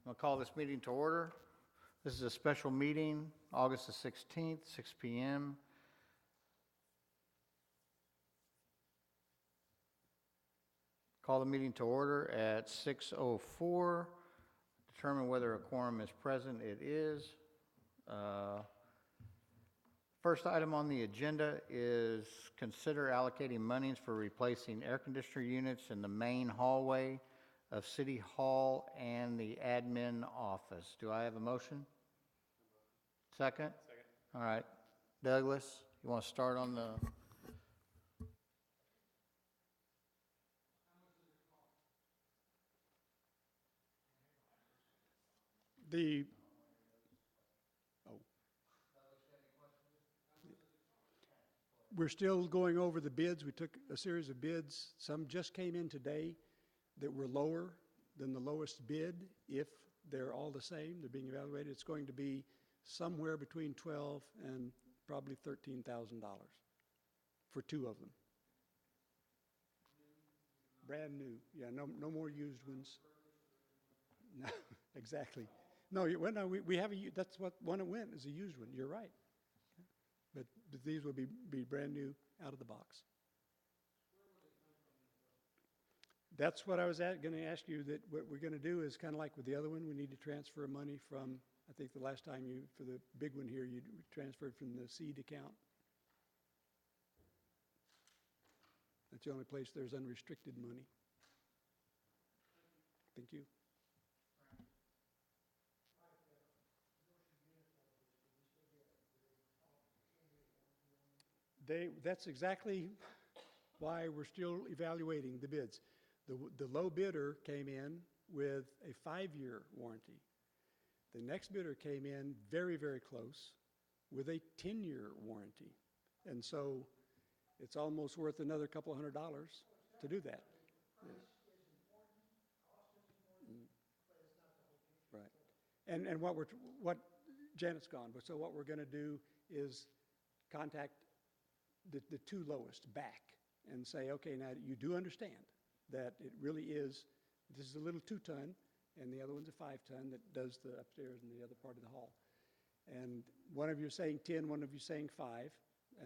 I'll call this meeting to order. This is a special meeting, August the 16th, 6 p.m. Call the meeting to order at 6:04. Determine whether a quorum is present. It is. First item on the agenda is consider allocating monies for replacing air conditioner units in the main hallway of City Hall and the admin office. Do I have a motion? Second? Second. All right. Douglas, you want to start on the... We're still going over the bids. We took a series of bids. Some just came in today that were lower than the lowest bid. If they're all the same, they're being evaluated, it's going to be somewhere between $12,000 and probably $13,000 for two of them. Brand new. Yeah, no more used ones. No, exactly. No, we have that's what one that went is a used one. You're right. But these will be brand new out of the box. That's what I was going to ask you, that what we're going to do is kind of like with the other one, we need to transfer money from, I think the last time for the big one here, you transferred from the seed account. That's the only place there's unrestricted money. Thank you. That's exactly why we're still evaluating the bids. The low bidder came in with a 5-year warranty. The next bidder came in very, very close with a 10-year warranty. And so it's almost worth another couple $100 to do that. Right. And what Janet's gone, but so what we're going to do is contact the two lowest back and say, okay, now you do understand that it really is, this is a little 2-ton and the other one's a 5-ton that does the upstairs and the other part of the hall. And one of you is saying 10, one of you is saying 5.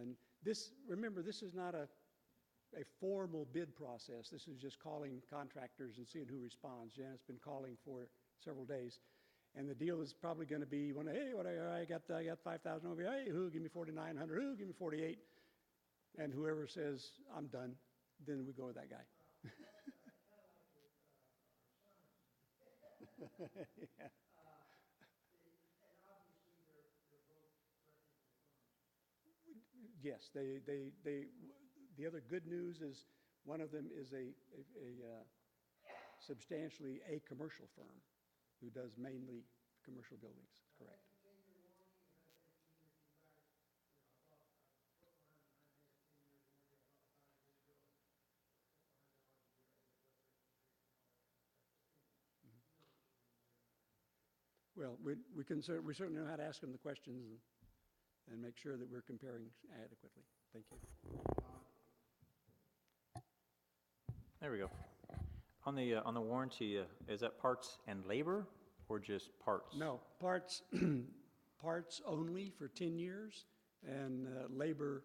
And this, remember, this is not a formal bid process. This is just calling contractors and seeing who responds. Janet's been calling for several days. And the deal is probably going to be, hey, I got 5,000 over here. Hey, who, give me 4,900. Who, give me 48. And whoever says, I'm done, then we go with that guy. Yeah. Yes, the other good news is one of them is a substantially a commercial firm who does mainly commercial buildings, correct. Well, we certainly know how to ask them the questions and make sure that we're comparing adequately. Thank you. There we go. On the warranty, is that parts and labor or just parts? No, parts parts only for 10 years, and labor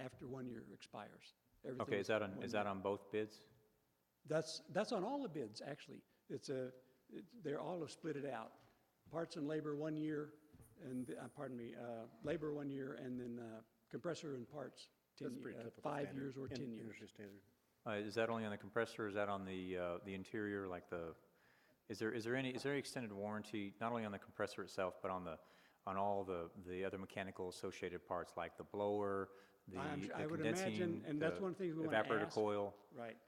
after 1 year expires. Okay, is that on both bids? That's on all the bids actually. They're all have split it out. Parts and labor 1 year, and labor 1 year, and then compressor and parts 5 years or 10 years. Is that only on the compressor? Or is that on the interior? Like is there any extended warranty not only on the compressor itself, but on all the other mechanical associated parts like the blower, I would condensing, imagine, and that's one thing we want to ask. Evaporator coil. Right.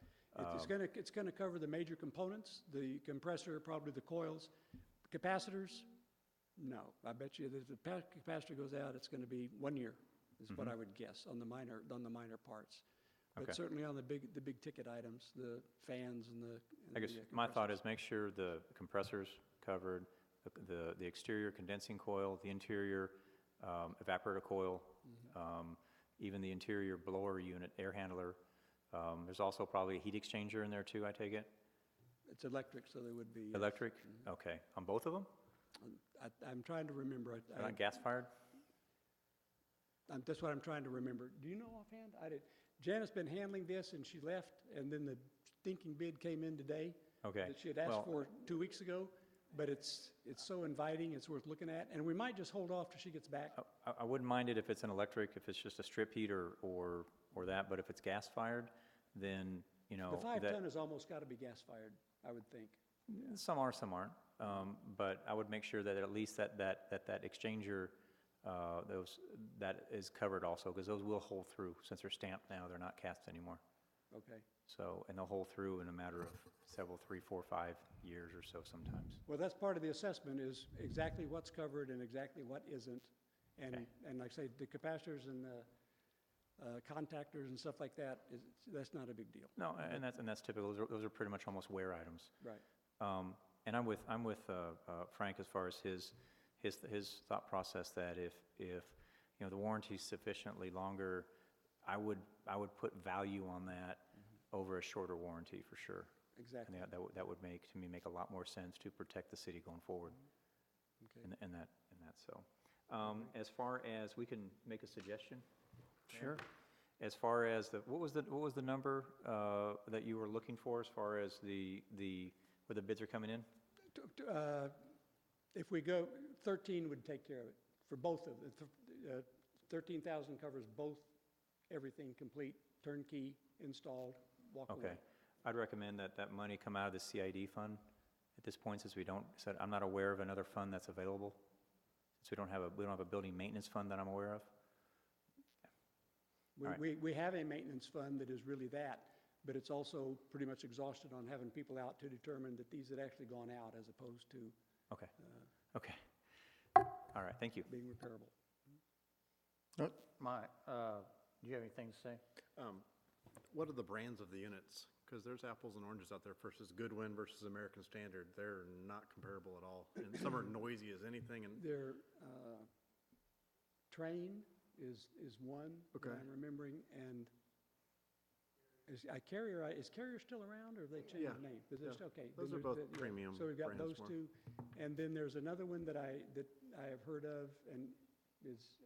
It's going to cover the major components, the compressor, probably the coils. Capacitors, no. I bet you that if the capacitor goes out, it's going to be 1 year, is what I would guess on the minor parts. But Okay. certainly on the big ticket items, the fans and the. I guess my thought is make sure the compressor's covered, the exterior condensing coil, the interior evaporator coil, even the interior blower unit, air handler. There's also probably a heat exchanger in there too, I take it? It's electric, so they would be. Electric? Okay. On both of them? I'm trying to remember. They're not gas-fired? That's what I'm trying to remember. Do you know offhand? Janet's been handling this, and she left, and then the stinking bid came in today. Okay. That she had asked Well- for 2 weeks ago, but it's so inviting, it's worth looking at, and we might just hold off till she gets back. I wouldn't mind it if it's an electric, if it's just a strip heat or that, but if it's gas-fired, then, you know. The 5 that- ton has almost got to be gas-fired, I would think. Some are, some aren't. But I would make sure that at least that exchanger, that is covered also, because those will hold through. Since they're stamped now, they're not cast anymore. Okay. So, and they'll hold through in a matter of several, 3, 4, 5 years or so sometimes. Well, that's part of the assessment, is exactly what's covered and exactly what isn't. And, Okay. and like I say, the capacitors and the contactors and stuff like that, that's not a big deal. No, and that's typical. Those are pretty much almost wear items. Right. And I'm with Frank as far as his thought process that if you know the warranty's sufficiently longer, I would put value on that over a shorter warranty for sure. Exactly. And that would make a lot more sense to protect the city going forward. Okay. In that so. As far as we can make a suggestion. Sure. As far as what was the number that you were looking for as far as where the bids are coming in? If we go, 13 would take care of it for both of them. 13,000 covers both, everything complete, turnkey, installed, walk away. Okay. I'd recommend that money come out of the CID fund at this point, since I'm not aware of another fund that's available. Since we don't have a building maintenance fund that I'm aware of. All right. We have a maintenance fund that is really that, but it's also pretty much exhausted on having people out to determine that these had actually gone out as opposed to Okay. Okay. All right, thank you. being repairable. Do you have anything to say? What are the brands of the units? Because there's apples and oranges out there versus Goodwin versus American Standard. They're not comparable at all. And some are noisy as anything, and Their Train is one that Okay. I'm remembering, and is Carrier still around, or have they changed Yeah, the name? Is it yeah. still- Okay. Those then are there's both the- premium So we've got brands those more. two, and then there's another one that I have heard of and is,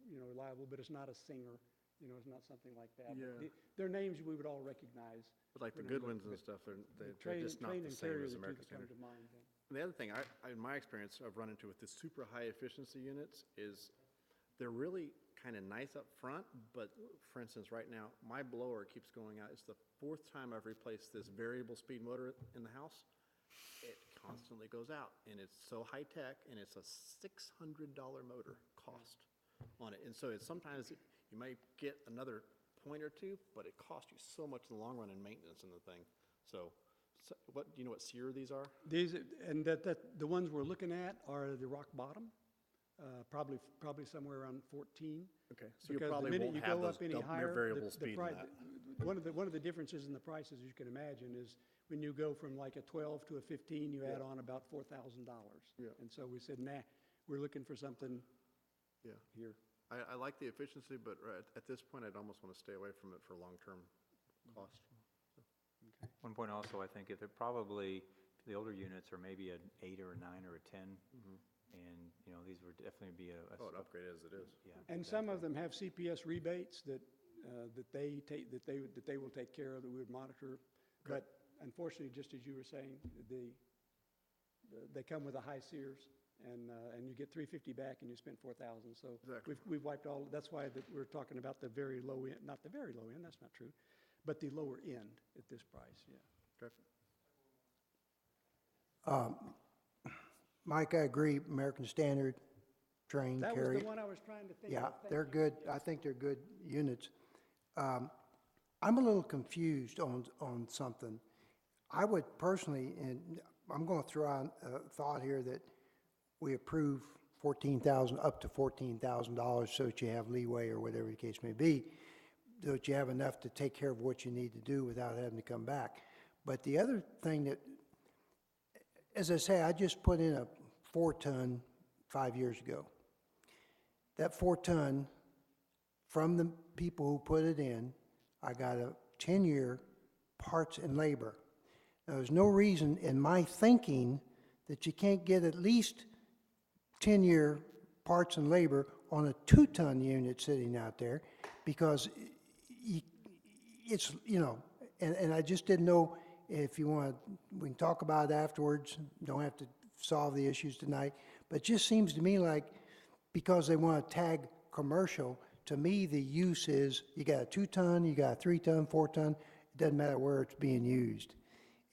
reliable, but it's not a Singer, it's not something like that. But Yeah. They're names we would all recognize. but like the when I look, Goodwins and but stuff, they're Train just not Train the and same Carrier are as the two American that come Standard. to mind. then. And the other thing, in my experience, I've run into with the super high efficiency units is they're really kind of nice up front, but for instance, right now, my blower keeps going out. It's the 4th time I've replaced this variable speed motor in the house. It constantly goes out, and it's so high tech, and it's a $600 motor cost on it. And so sometimes you might get another point or two, but it costs you so much in the long run in maintenance in the thing. So do you know what SEER these are? These, and the ones we're looking at are the rock bottom, probably somewhere around 14. Okay, so you Because the probably minute won't you have go those up any near higher, variable the speed in pri- that. One of the differences in the prices, as you can imagine, is when you go from like a 12 to a 15, you add on about $4,000. Yeah. And so we said, nah, we're looking for something Yeah, here. I like the efficiency, but at this point, I'd almost want to stay away from it for long-term cost. One point also, I think if they're probably, the older units are maybe an 8 or a 9 or a 10, and, these would definitely be Oh, an upgrade as it is. yeah. And some of them have CPS rebates that they will take care of, that we would monitor. But unfortunately, just as you were saying, they come with a high Sears, and you get $350 back and you spend $4,000. So Exactly. we've wiped all, that's why we're talking about the very low end, not the very low end, that's not true, but the lower end at this price, yeah. Okay. Mike, I agree, American Standard, Train, That was Carrier. the one I was trying to think of. Yeah, Thank they're you. good. I think they're good units. I'm a little confused on something. I would personally, and I'm going to throw out a thought here that we approve up to $14,000 so that you have leeway or whatever the case may be, so that you have enough to take care of what you need to do without having to come back. But the other thing that, as I say, I just put in a 4-ton 5 years ago. That 4-ton, from the people who put it in, I got a 10-year parts and labor. There's no reason in my thinking that you can't get at least 10-year parts and labor on a 2-ton unit sitting out there, because it's, and I just didn't know if you want, we can talk about it afterwards, don't have to solve the issues tonight, but it just seems to me like, because they want to tag commercial, to me, the use is, you got a 2-ton, you got a 3-ton, 4-ton, it doesn't matter where it's being used.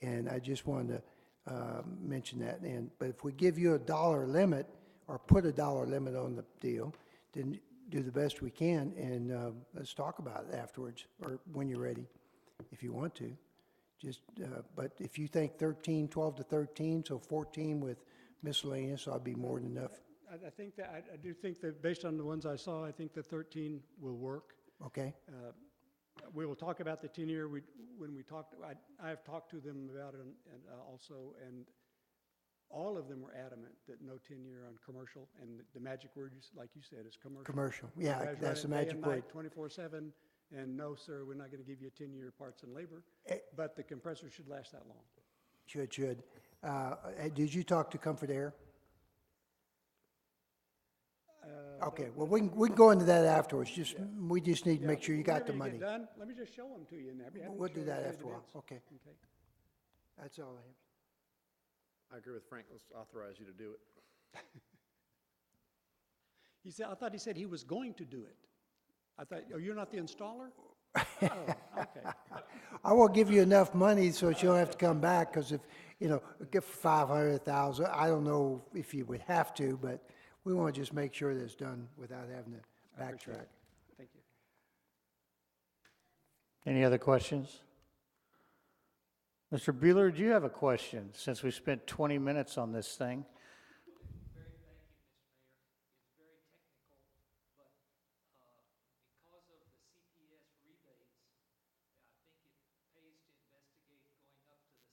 And I just wanted to mention that. But if we give you a dollar limit, or put a dollar limit on the deal, then do the best we can, and let's talk about it afterwards, or when you're ready, if you want to. Just, but if you think 12 to 13, so 14 with miscellaneous, I'll be more than enough. I think that, I do think that based on the ones I saw, I think the 13 will work. Okay? We will talk about the 10-year, when we talked, I have talked to them about it also, and all of them were adamant that no 10-year on commercial, and the magic word, like you said, is commercial. Commercial, yeah, You guys that's the run it day magic and word. night, 24/7, and no, sir, we're not going to give you a 10-year parts and labor, but the compressor should last that long. Should. Did you talk to Comfort Air? Okay, well, we can go into that afterwards, we just need to make sure you got the Whenever you money. get done, let me just show them to you, and I'd be happy to We'll show do you that the after a while, bids. okay, Okay. that's all I have. I agree with Frank, let's authorize you to do it. He said, I thought he said he was going to do it. I thought, oh, you're not the installer? Oh, okay. I will give you enough money so that you don't have to come back, because if, get for 500,000, I don't know if you would have to, but we want to just make sure that it's done without having to I appreciate backtrack. it. Thank you. Any other questions? Mr. Bueller, do you have a question, since we spent 20 minutes on this thing? Because of the CPS rebates, I think it pays to investigate going up to the 16 SEER.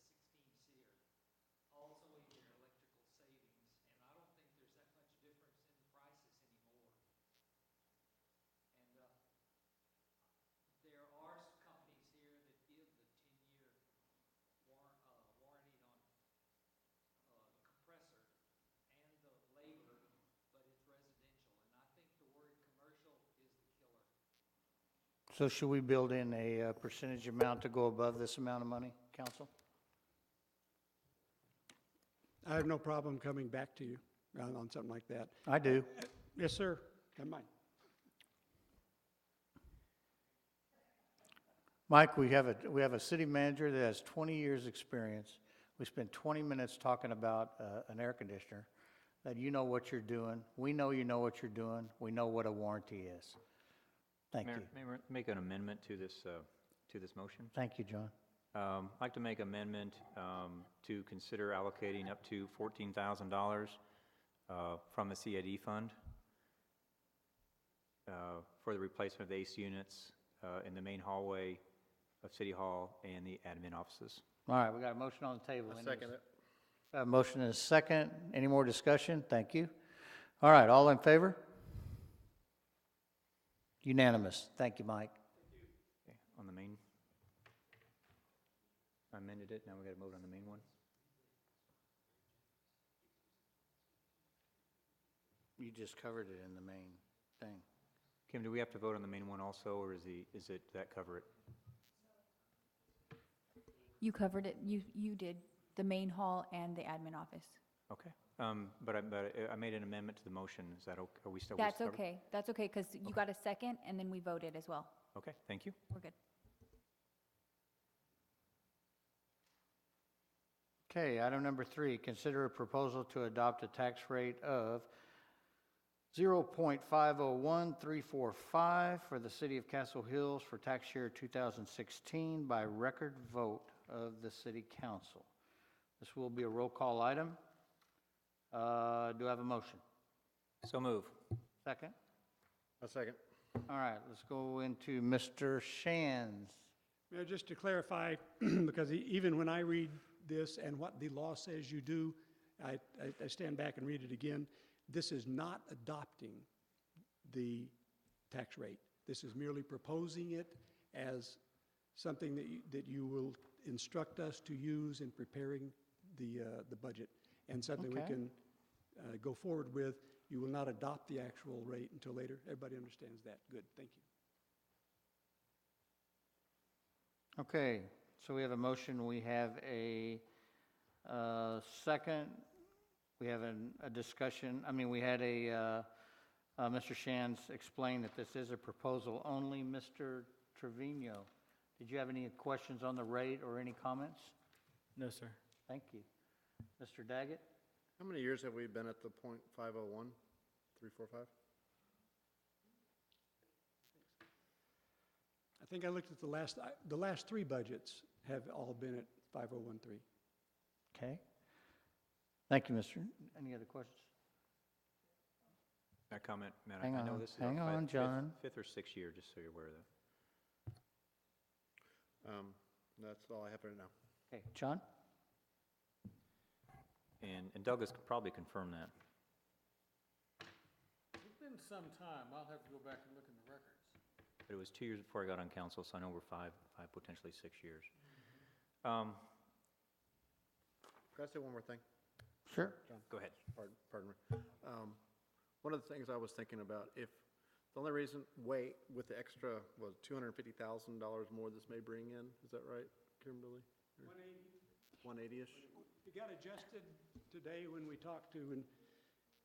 Also even electrical savings, and I don't think there's that much difference in the prices anymore. And there are companies here that give the 10-year warranty on the compressor and the labor, but it's residential, and I think the word commercial is the killer. So should we build in a percentage amount to go above this amount of money, council? I have no problem coming back to you on something like that. I do. Yes, sir. Come on. Mike, we have a city manager that has 20 years' experience. We spent 20 minutes talking about an air conditioner, that you know what you're doing. We know you know what you're doing. We know what a warranty is. Thank you. Mayor, may I make an amendment to this motion? Thank you, John. I'd like to make amendment to consider allocating up to $14,000 from the CID fund for the replacement of the AC units in the main hallway of City Hall and the admin offices. All right, we got a motion on the table. I second it. A motion and a second. Any more discussion? Thank you. All right, all in favor? Unanimous. Thank you, Mike. Okay, on the main, I amended it, now we got to vote on the main one. You just covered it in the main thing. Kim, do we have to vote on the main one also, or that cover it? You covered it, you did, the main hall and the admin office. Okay, but I made an amendment to the motion, is that, are we still? That's okay, because you got a second, and then we voted as well. Okay, thank you. We're good. Okay, item number 3, consider a proposal to adopt a tax rate of 0.501345 for the city of Castle Hills for tax year 2016 by record vote of the city council. This will be a roll call item. Do I have a motion? So move. Second? A second. All right, let's go into Mr. Shands. Mayor, just to clarify, because even when I read this and what the law says you do, I stand back and read it again. This is not adopting the tax rate. This is merely proposing it as something that you will instruct us to use in preparing the budget, and something we Okay. can go forward with. You will not adopt the actual rate until later. Everybody understands that. Good, thank you. Okay, so we have a motion, we have a second, we have a discussion, we had Mr. Shands explain that this is a proposal only. Mr. Trevino, did you have any questions on the rate or any comments? No, sir. Thank you. Mr. Daggett? How many years have we been at the .501, 345? I think I looked at the last three budgets have all been at 5013. Okay. Thank you, Mr. Any other questions? May I comment, Matt? Hang I know on, this is hang our on, John. fifth or sixth year, just so you're aware of that. That's all I have right now. Okay, John? And Douglas could probably confirm that. It's been some time. I'll have to go back and look in the records. But it was 2 years before I got on council, so I know we're five, potentially 6 years. Um, Can I say one more thing? Sure. Go ahead. Pardon me. One of the things I was thinking about, if the only reason, with the extra, was $250,000 more this may bring in, is that right, Kimberly? 180-ish? It got adjusted today when we talked to, when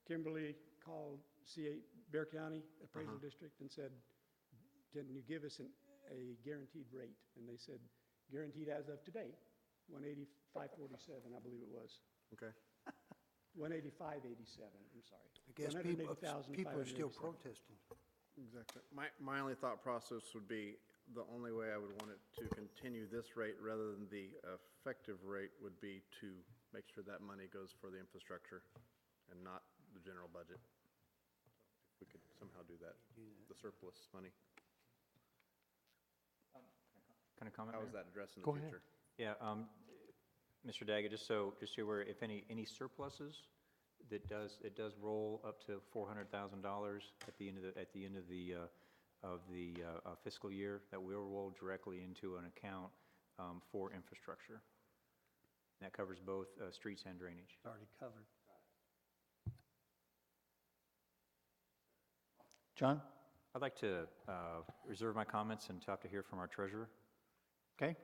Kimberly called C8 Bear County Appraisal District and said, can you give us a guaranteed rate? And they said, guaranteed as of today, 185.47, I believe it was. Okay. 185.87, I'm sorry. I guess people are still 180,587. protesting. Exactly. My only thought process would be, the only way I would want it to continue this rate rather than the effective rate would be to make sure that money goes for the infrastructure and not the general budget. If we could somehow do that, the surplus money. Can I comment, How Mayor? is that addressed in Go the ahead. future? Yeah, Mr. Daggett, just so you're aware, if any surpluses, it does roll up to $400,000 at the end of the fiscal year that will roll directly into an account for infrastructure. That covers both streets and drainage. Already covered. John? I'd like to reserve my comments and talk to hear from our treasurer. Okay.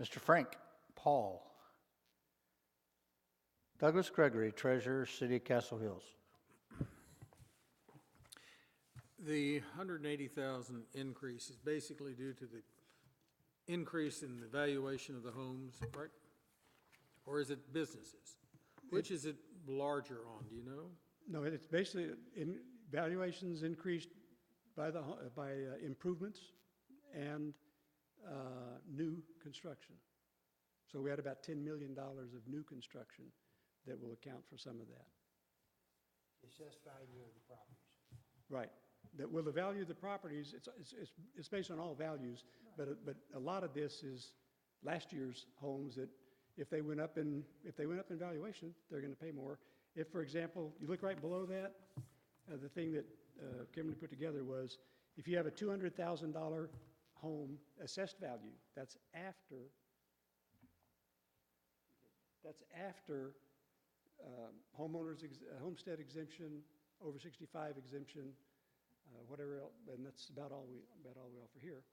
Mr. Frank Paul. Douglas Gregory, Treasurer, City of Castle Hills. The 180,000 increase is basically due to the increase in the valuation of the homes, right? Or is it businesses? Which is it larger on, do you know? No, it's basically, valuations increased by improvements and new construction. So we had about $10 million of new construction that will account for some of that. Assessed value of the properties. Right. Well, the value of the properties, it's based on all values, but a lot of this is last year's homes that if they went up in valuation, they're going to pay more. If, for example, you look right below that, the thing that Kimberly put together was, if you have a $200,000 home assessed value, that's after homestead exemption, over 65 exemption, whatever else, and that's about all we offer here.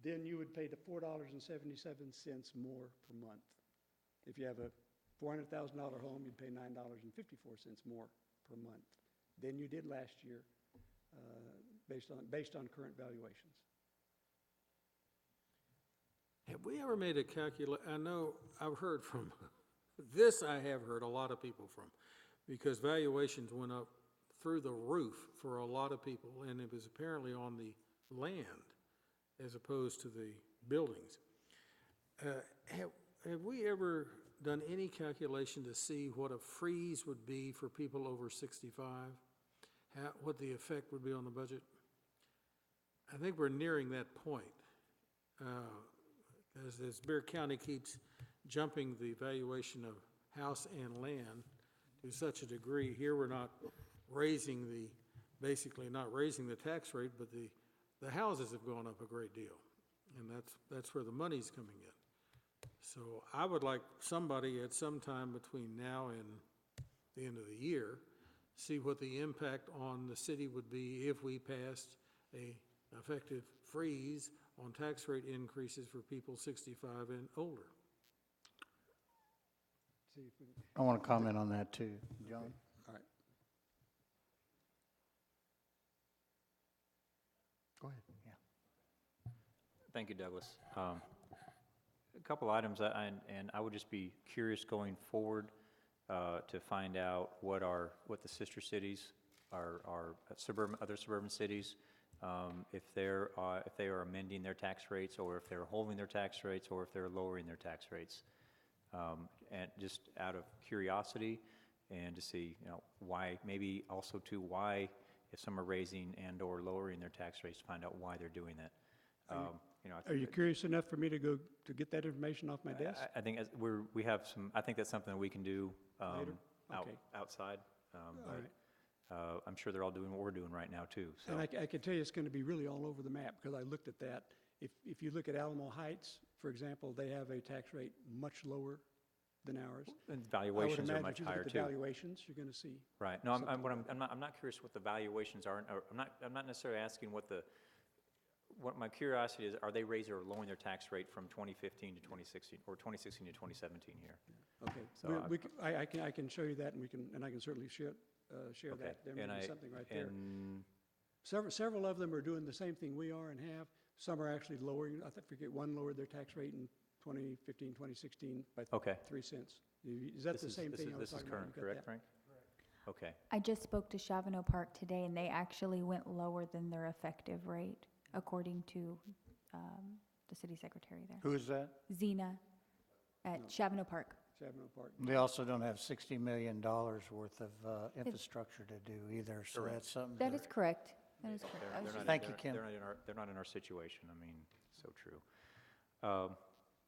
Then you would pay the $4.77 more per month. If you have a $400,000 home, you'd pay $9.54 more per month than you did last year, based on current valuations. Have we ever made a I know I've heard from, this I have heard a lot of people from, because valuations went up through the roof for a lot of people, and it was apparently on the land as opposed to the buildings. Have we ever done any calculation to see what a freeze would be for people over 65? What the effect would be on the budget? I think we're nearing that point. As Bear County keeps jumping the valuation of house and land to such a degree, here we're not basically not raising the tax rate, but the houses have gone up a great deal. And that's where the money's coming in. So I would like somebody at some time between now and the end of the year, see what the impact on the city would be if we passed a effective freeze on tax rate increases for people 65 and older. See if we, I want to comment on that too. John? all right. Go ahead, yeah. Thank you, Douglas. A couple items, and I would just be curious going forward to find out what the sister cities, our other suburban cities, if they are amending their tax rates, or if they're holding their tax rates, or if they're lowering their tax rates. And just out of curiosity, and to see, why, maybe also too, why, if some are raising and/or lowering their tax rates, to find out why they're doing that. I Are you think curious enough for me to go to get that information off my desk? I think we have some, I think that's something that we can do Later? Okay. outside. All But right. I'm sure they're all doing what we're doing right now, too, so. And I can tell you it's going to be really all over the map, because I looked at that. If you look at Alamo Heights, for example, they have a tax rate much lower than ours. And I would valuations are imagine much if you look higher, at the too. valuations, you're going to see. Right, no, something like I'm not curious what the valuations are, or I'm not necessarily asking what my curiosity is, are they raising or lowering their tax rate from 2015 to 2016, or 2016 to 2017 here? Okay, So I can show you that, and I can certainly share Okay, that. There may and be something right there. And, Several of them are doing the same thing we are and have. Some are actually lowering, forget, one lowered their tax rate in 2015, 2016 by okay. 3 cents. Is that the same thing I was This is talking about? current, You got correct, that? Frank? Okay, I just spoke to Chavano Park today, and they actually went lower than their effective rate, according to the city secretary there. Who is that? Zena at Chavano Park. Chavano Park. They also don't have $60 million worth of infrastructure to do either, so that's something. That is correct. That is correct. I was They're just- not- Thank you, they're- Kim. They're not in our situation, I mean, so true.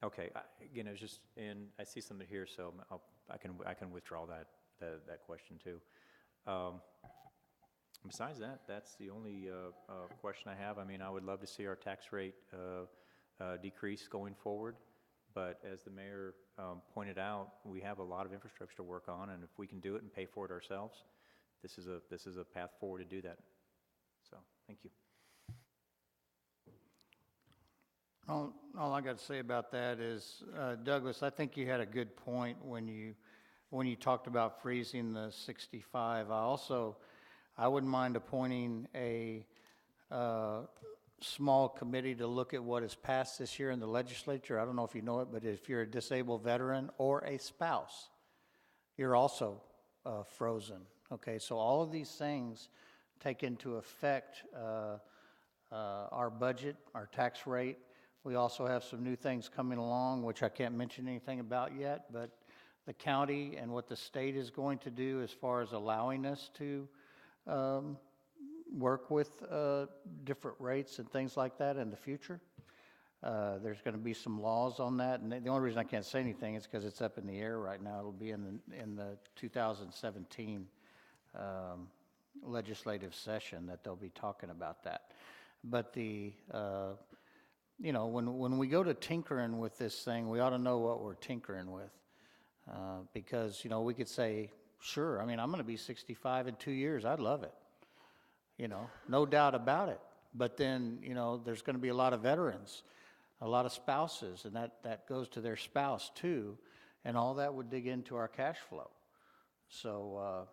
Okay, again, it was just, and I see something here, so I can withdraw that question too. Besides that, that's the only question I have. I mean, I would love to see our tax rate decrease going forward, but as the mayor pointed out, we have a lot of infrastructure to work on, and if we can do it and pay for it ourselves, this is a path forward to do that. So, thank you. All I got to say about that is, Douglas, I think you had a good point when you talked about freezing the 65. I wouldn't mind appointing a small committee to look at what is passed this year in the legislature. I don't know if you know it, but if you're a disabled veteran or a spouse, you're also frozen. Okay, so all of these things take into effect our budget, our tax rate. We also have some new things coming along, which I can't mention anything about yet, but the county and what the state is going to do as far as allowing us to work with different rates and things like that in the future. There's going to be some laws on that, and the only reason I can't say anything is because it's up in the air right now. It'll be in the 2017 legislative session that they'll be talking about that. But when we go to tinkering with this thing, we ought to know what we're tinkering with. Because, we could say, sure, I mean, I'm going to be 65 in 2 years. I'd love it. No doubt about it. But then, there's going to be a lot of veterans, a lot of spouses, and that goes to their spouse too. And all that would dig into our cash flow. So,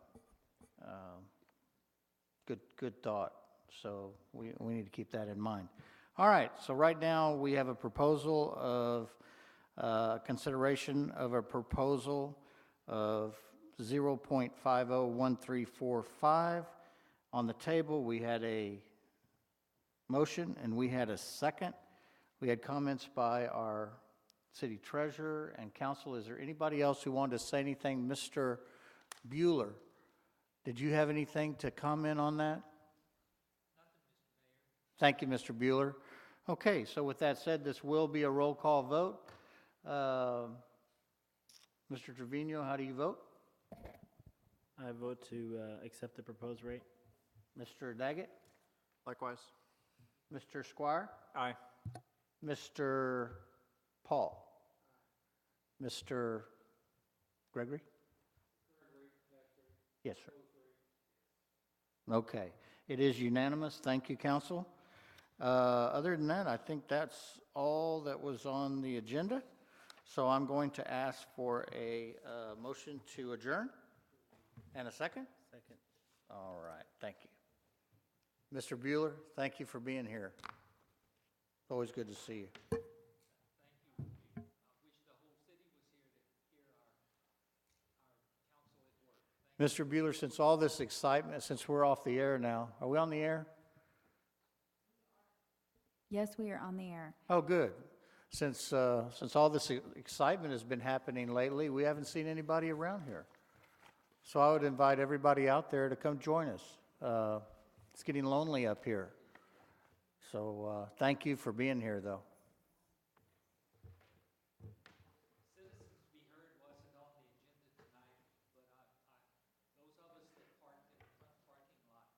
good thought. So we need to keep that in mind. All right, so right now we have a proposal of consideration of a proposal of 0.501345. On the table, we had a motion and we had a second. We had comments by our city treasurer and council. Is there anybody else who wanted to say anything? Mr. Bueller, did you have anything to comment on that? Thank you, Mr. Bueller. Okay, so with that said, this will be a roll call vote. Mr. Trevino, how do you vote? I vote to accept the proposed rate. Mr. Daggett? Likewise. Mr. Squire? Aye. Mr. Paul? Mr. Gregory? Yes, sir. Okay, it is unanimous. Thank you, council. Other than that, I think that's all that was on the agenda. So I'm going to ask for a motion to adjourn. And a second? Second. All right, thank you. Mr. Bueller, thank you for being here. It's always good to see you. Thank you. I wish the whole city was here to hear our council at work. Mr. Bueller, since all this excitement, since we're off the air now, are we on the air? Yes, we are on the air. Oh, good. Since all this excitement has been happening lately, we haven't seen anybody around here. So I would invite everybody out there to come join us. It's getting lonely up here. So thank you for being here, though. Citizens Be Heard wasn't on the agenda tonight, but those of us that parked in the front parking lot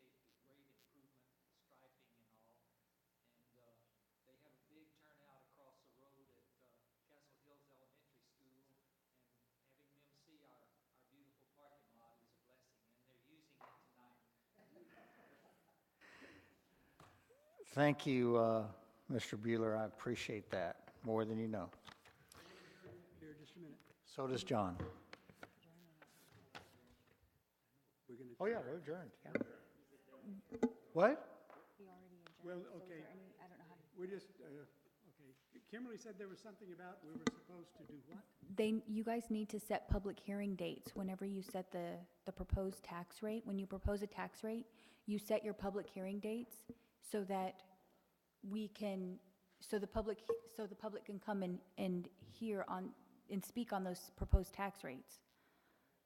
appreciate the great improvement, the striping and all. And they have a big turnout across the road at Castle Hills Elementary School, and having them see our beautiful parking lot is a blessing, and they're using it tonight. Thank you, Mr. Bueller. I appreciate that more than you know. Here, just a minute. So does John. We're gonna. Oh, yeah, we're adjourned. Yeah. What? Well, okay. We're just, okay. Kimberly said there was something about we were supposed to do what? You guys need to set public hearing dates whenever you set the proposed tax rate. When you propose a tax rate, you set your public hearing dates so that so the public can come and hear and speak on those proposed tax rates.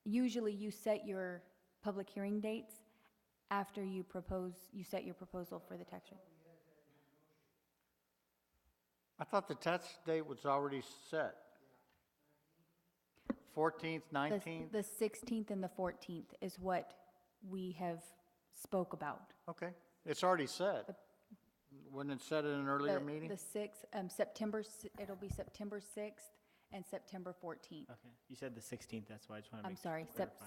Usually you set your public hearing dates after you set your proposal for the tax rate. I thought the tax date was already set. 14th, 19th? The 16th and the 14th is what we have spoke about. Okay, it's already set. Wasn't it set in an earlier meeting? The 6th, it'll be September 6th and September 14th. Okay, you said the 16th, that's why I just want to I'm make. sorry, clarify.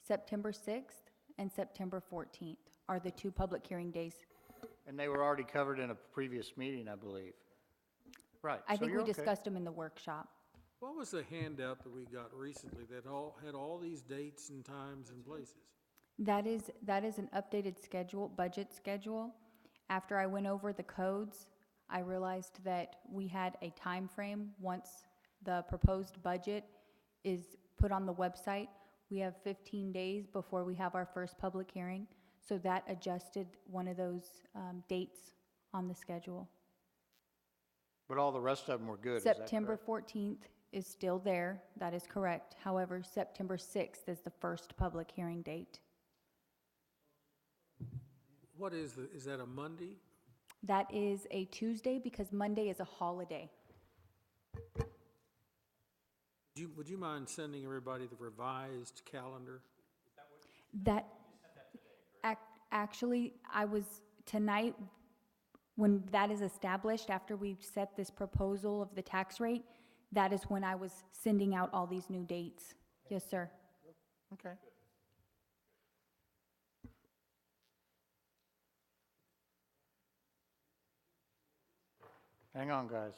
September 6th and September 14th are the two public hearing days. And they were already covered in a previous meeting, I believe. Right. I so think you're we okay. discussed them in the workshop. What was the handout that we got recently that had all these dates and times and places? That is an updated schedule, budget schedule. After I went over the codes, I realized that we had a time frame. Once the proposed budget is put on the website, we have 15 days before we have our first public hearing. So that adjusted one of those dates on the schedule. But all the rest of them were good, is that September correct? 14th is still there, that is correct. However, September 6th is the first public hearing date. What is that a Monday? That is a Tuesday because Monday is a holiday. Would you mind sending everybody the revised calendar? That, actually, tonight, when that is established, after we've set this proposal of the tax rate, that is when I was sending out all these new dates. Yes, sir. Okay. Hang on, guys.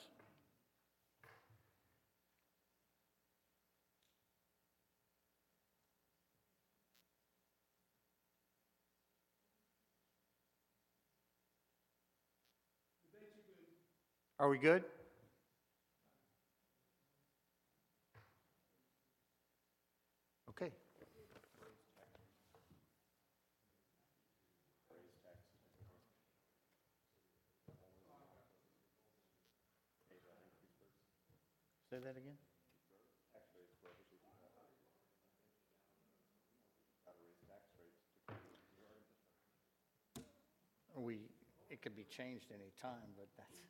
Are we good? Okay. Say that again? It could be changed any time, but that's